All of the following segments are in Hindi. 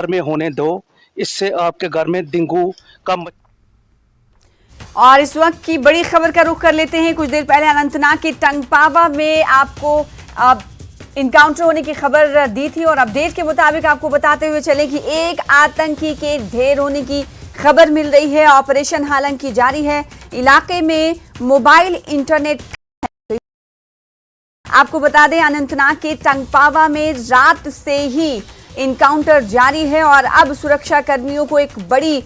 घर में होने दो, इससे आपके घर में डेंगू का और इस वक्त की बड़ी खबर का रुख कर लेते हैं। कुछ देर पहले अनंतनाग के टंगपावा में आपको इनकाउंटर होने की खबर दी थी और अपडेट के मुताबिक आपको बताते हुए चले कि एक आतंकी के ढेर होने की खबर मिल रही है। ऑपरेशन हालांकि जारी है। इलाके में मोबाइल इंटरनेट, आपको बता दें अनंतनाग के टंगपावा में रात से ही इनकाउंटर जारी है और अब सुरक्षा कर्मियों को एक बड़ी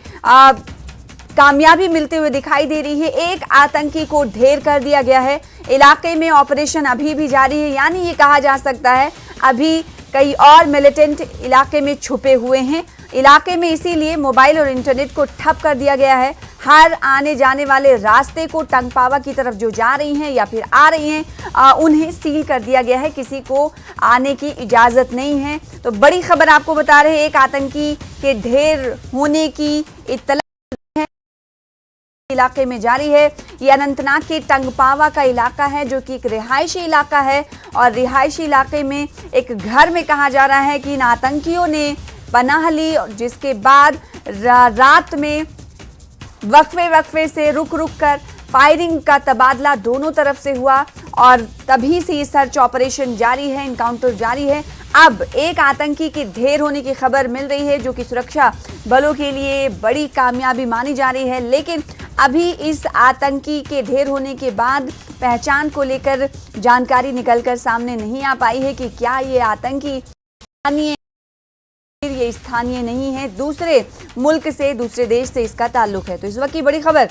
कामयाबी मिलते हुए दिखाई दे रही है। एक आतंकी को ढेर कर दिया गया है। इलाके में ऑपरेशन अभी भी जारी है, यानी ये कहा जा सकता है अभी कई और मिलिटेंट इलाके में छुपे हुए हैं। इलाके में इसीलिए मोबाइल और इंटरनेट को ठप कर दिया गया है। हर आने जाने वाले रास्ते को टंगपावा की तरफ जो जा रही हैं या फिर आ रही हैं उन्हें सील कर दिया गया है। किसी को आने की इजाजत नहीं है। तो बड़ी खबर आपको बता रहे हैं, एक आतंकी के ढेर होने की इत्तला इलाके में जारी है। ये अनंतनाग के टंगपावा का इलाका है जो कि एक रिहायशी इलाका है और रिहायशी इलाके में एक घर में कहा जा रहा है कि इन आतंकियों ने पनाह ली, जिसके बाद रात में वक्फे से रुक कर फायरिंग का तबादला दोनों तरफ से हुआ और तभी से ये सर्च ऑपरेशन जारी है, इनकाउंटर जारी है। अब एक आतंकी के ढेर होने की खबर मिल रही है जो कि सुरक्षा बलों के लिए बड़ी कामयाबी मानी जा रही है। लेकिन अभी इस आतंकी के ढेर होने के बाद पहचान को लेकर जानकारी निकलकर सामने नहीं आ पाई है कि क्या ये आतंकी स्थानीय नहीं है, दूसरे मुल्क से, दूसरे देश से इसका ताल्लुक है। तो इस वक्त की बड़ी खबर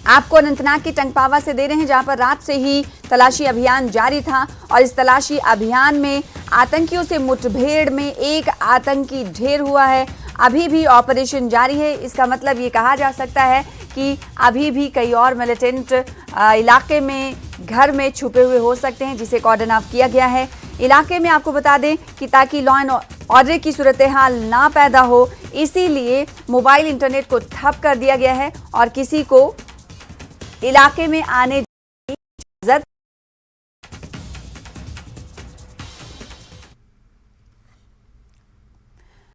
आपको अनंतनाग के टंगपावा से दे रहे हैं, जहां पर रात से ही तलाशी अभियान जारी था और इस तलाशी अभियान में आतंकियों से मुठभेड़ में एक आतंकी ढेर हुआ है। अभी भी ऑपरेशन जारी है। इसका मतलब ये कहा जा सकता है कि अभी भी कई और मिलिटेंट इलाके में घर में छुपे हुए हो सकते हैं, जिसे कॉर्डन ऑफ किया गया है। इलाके में आपको बता दें कि ताकि लॉ एंड ऑर्डर की सूरत हाल ना पैदा हो, इसीलिए मोबाइल इंटरनेट को ठप कर दिया गया है और किसी को इलाके में आने की इजाजत